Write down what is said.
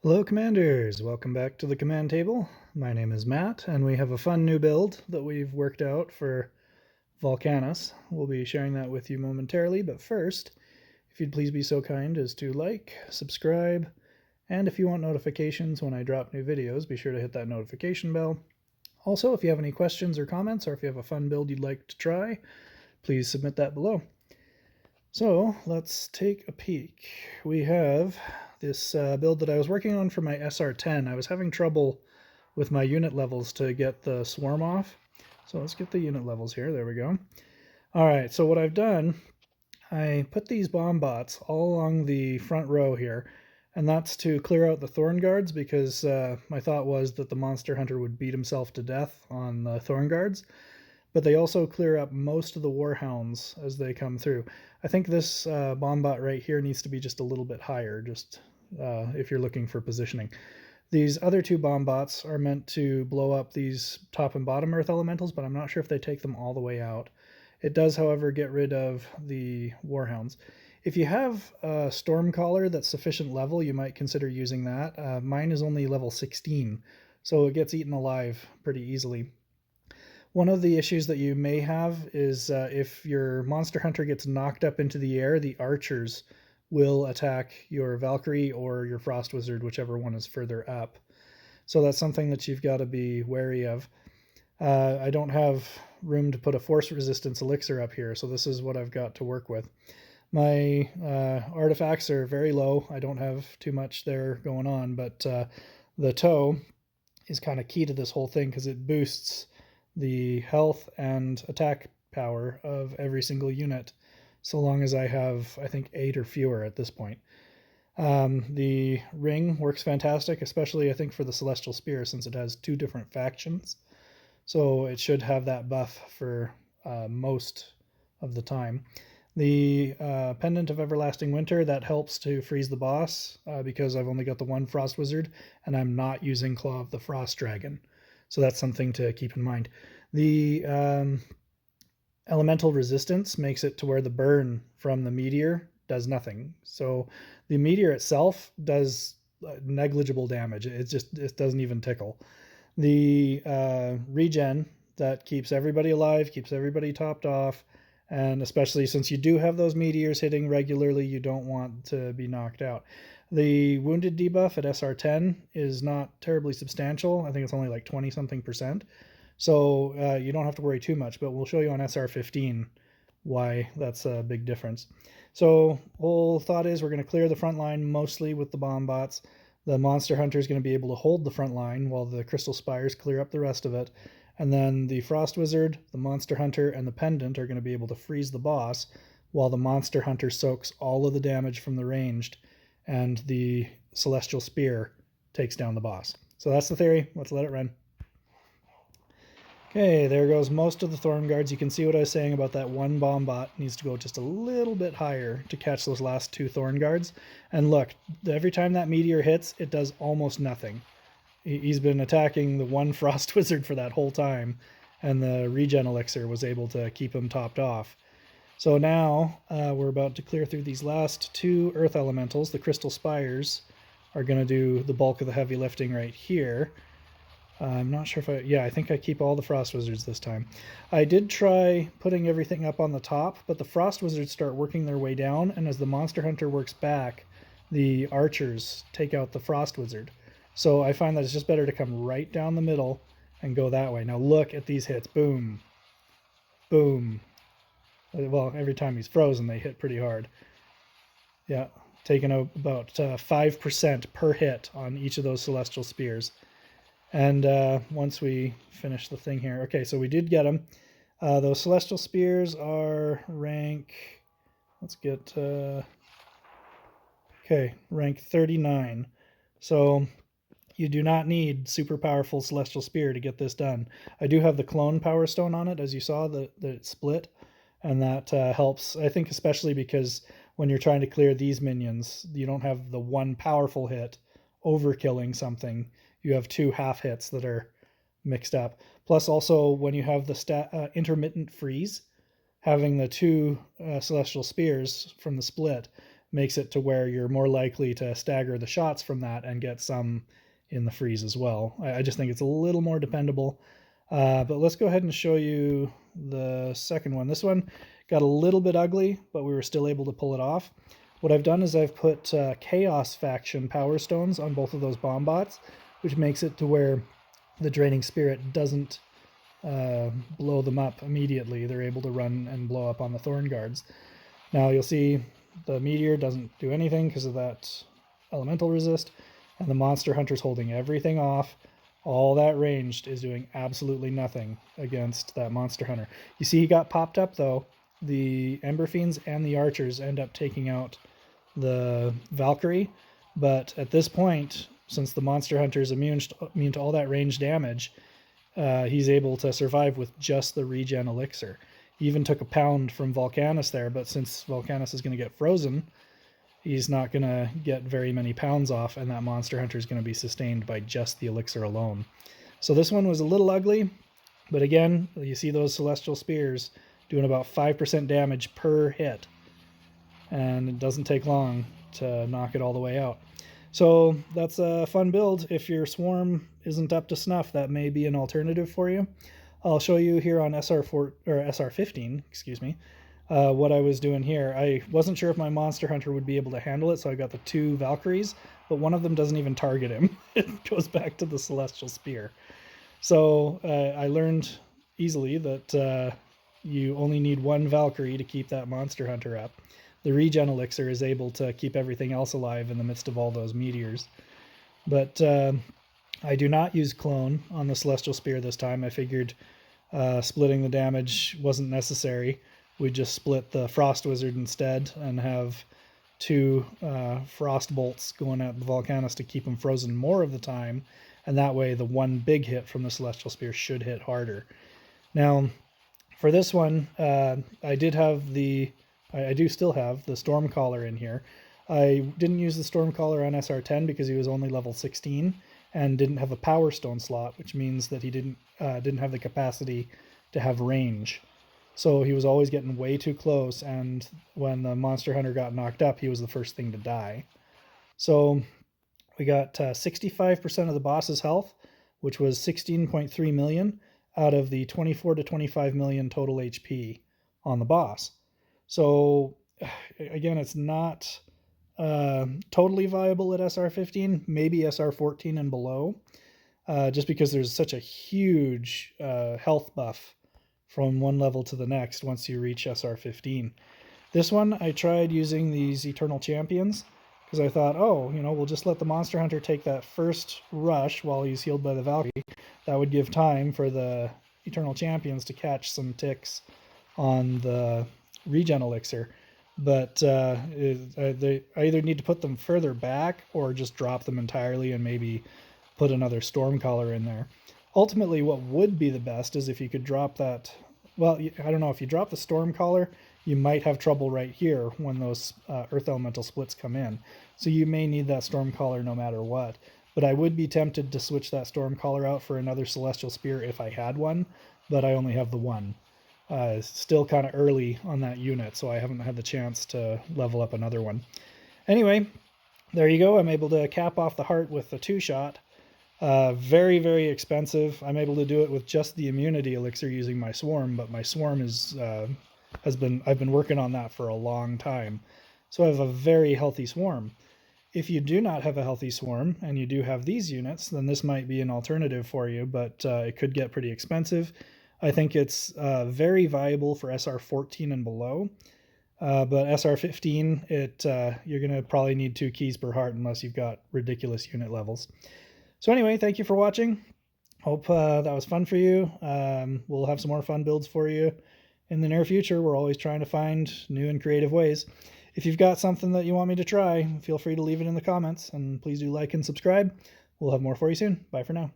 Hello Commanders, welcome back to the command table. My name is Matt and we have a fun new build that we've worked out for Volcanus. We'll be sharing that with you momentarily, but first, if you'd please be so kind as to like, subscribe, and if you want notifications when I drop new videos, be sure to hit that notification bell. Also, if you have any questions or comments, or if you have a fun build you'd like to try, please submit that below. So let's take a peek. We have this build that I was working on for my SR10. I was having trouble with my unit levels to get the swarm off. So let's get the unit levels here. There we go. All right, so what I've done, I put these bomb bots all along the front row here, and that's to clear out the thorn guards because my thought was that the monster hunter would beat himself to death on the thorn guards. But they also clear up most of the warhounds as they come through. I think this bomb bot right here needs to be just a little bit higher, just if you're looking for positioning. These other two bomb bots are meant to blow up these top and bottom earth elementals, but I'm not sure if they take them all the way out. It does, however, get rid of the warhounds. If you have a Stormcaller that's sufficient level, you might consider using that. Mine is only level 16, so it gets eaten alive pretty easily. One of the issues that you may have is if your monster hunter gets knocked up into the air, the archers will attack your Valkyrie or your Frost Wizard, whichever one is further up. So that's something that you've got to be wary of. I don't have room to put a force resistance elixir up here, so this is what I've got to work with. My artifacts are very low. I don't have too much there going on, but the toe is kind of key to this whole thing because it boosts the health and attack power of every single unit, so long as I have, I think, 8 or fewer at this point. The ring works fantastic, especially I think for the Celestial Spear, since it has 2 different factions. So it should have that buff for most of the time. The Pendant of Everlasting Winter, that helps to freeze the boss because I've only got the one Frost Wizard and I'm not using Claw of the Frost Dragon. So that's something to keep in mind. The elemental resistance makes it to where the burn from the meteor does nothing. So the meteor itself does negligible damage. It doesn't even tickle. The regen, that keeps everybody alive, keeps everybody topped off, and especially since you do have those meteors hitting regularly, you don't want to be knocked out. The wounded debuff at SR10 is not terribly substantial. I think it's only like 20 something percent. So you don't have to worry too much, but we'll show you on SR15 why that's a big difference. So whole thought is we're going to clear the front line mostly with the bomb bots. The monster hunter is going to be able to hold the front line while the crystal spires clear up the rest of it. And then the Frost Wizard, the Monster Hunter, and the Pendant are going to be able to freeze the boss while the Monster Hunter soaks all of the damage from the ranged and the Celestial Spear takes down the boss. So that's the theory. Let's let it run. Okay, there goes most of the Thorn Guards. You can see what I was saying about that one bomb bot needs to go just a little bit higher to catch those last 2 Thorn Guards. And look, every time that meteor hits, it does almost nothing. He's been attacking the one Frost Wizard for that whole time, and the regen elixir was able to keep him topped off. So now we're about to clear through these last 2 earth elementals. The crystal spires are going to do the bulk of the heavy lifting right here. I'm not sure if I think I keep all the Frost Wizards this time. I did try putting everything up on the top, but the Frost Wizards start working their way down, and as the Monster Hunter works back, the archers take out the Frost Wizard. So I find that it's just better to come right down the middle and go that way. Now look at these hits. Boom. Boom. Well, every time he's frozen, they hit pretty hard. Yeah, taking out about 5% per hit on each of those Celestial Spears. And once we finish the thing here. Okay, so we did get them. Those Celestial Spears are rank... Let's get... okay, rank 39. So you do not need super powerful Celestial Spear to get this done. I do have the Clone Power Stone on it, as you saw, that it split, and that helps, I think, especially because when you're trying to clear these minions, you don't have the one powerful hit overkilling something. You have 2 half hits that are mixed up. Plus also when you have the intermittent freeze, having the 2 Celestial Spears from the split makes it to where you're more likely to stagger the shots from that and get some in the freeze as well. I just think it's a little more dependable. But let's go ahead and show you the second one. This one got a little bit ugly, but we were still able to pull it off. What I've done is I've put Chaos Faction Power Stones on both of those bomb bots, which makes it to where the Draining Spirit doesn't blow them up immediately. They're able to run and blow up on the Thorn Guards. Now you'll see the Meteor doesn't do anything because of that elemental resist, and the Monster Hunter's holding everything off. All that ranged is doing absolutely nothing against that Monster Hunter. You see he got popped up though. The Ember Fiends and the Archers end up taking out the Valkyrie, but at this point, since the Monster Hunter is immune to all that range damage, he's able to survive with just the regen elixir. He even took a pound from Volcanus there, but since Volcanus is going to get frozen, he's not going to get very many pounds off, and that Monster Hunter is going to be sustained by just the elixir alone. So this one was a little ugly, but again, you see those Celestial Spears doing about 5% damage per hit, and it doesn't take long to knock it all the way out. So that's a fun build. If your swarm isn't up to snuff, that may be an alternative for you. I'll show you here on SR15, excuse me, what I was doing here. I wasn't sure if my Monster Hunter would be able to handle it, so I got the 2 Valkyries, but one of them doesn't even target him. It goes back to the Celestial Spear. So I learned easily that you only need 1 Valkyrie to keep that Monster Hunter up. The regen elixir is able to keep everything else alive in the midst of all those meteors. But I do not use clone on the Celestial Spear this time. I figured splitting the damage wasn't necessary. We just split the Frost Wizard instead and have 2 Frost Bolts going at the Volcanus to keep him frozen more of the time, and that way the 1 big hit from the Celestial Spear should hit harder. Now, for this one, I do still have the Stormcaller in here. I didn't use the Stormcaller on SR10 because he was only level 16 and didn't have a Power Stone slot, which means that he didn't have the capacity to have range. So he was always getting way too close, and when the Monster Hunter got knocked up, he was the first thing to die. So we got 65% of the boss's health, which was 16.3 million out of the 24 to 25 million total HP on the boss. So again, it's not totally viable at SR15, maybe SR14 and below, just because there's such a huge health buff from one level to the next once you reach SR15. This one, I tried using these Eternal Champions because I thought, oh, we'll just let the Monster Hunter take that first rush while he's healed by the Valkyrie. That would give time for the Eternal Champions to catch some ticks on the regen elixir. But I either need to put them further back or just drop them entirely and maybe put another Stormcaller in there. Ultimately, what would be the best is if you could drop that. Well, I don't know. If you drop the Stormcaller, you might have trouble right here when those Earth Elemental splits come in. So you may need that Stormcaller no matter what. But I would be tempted to switch that Stormcaller out for another Celestial Spear if I had one, but I only have the 1. Still kind of early on that unit, so I haven't had the chance to level up another one. Anyway, there you go. I'm able to cap off the heart with the 2-shot. Very, very expensive. I'm able to do it with just the immunity elixir using my swarm, but my swarm is I've been working on that for a long time. So I have a very healthy swarm. If you do not have a healthy swarm and you do have these units, then this might be an alternative for you, but it could get pretty expensive. I think it's very viable for SR14 and below, but SR15, you're going to probably need 2 keys per heart unless you've got ridiculous unit levels. So anyway, thank you for watching. Hope that was fun for you. We'll have some more fun builds for you in the near future. We're always trying to find new and creative ways. If you've got something that you want me to try, feel free to leave it in the comments, and please do like and subscribe. We'll have more for you soon. Bye for now.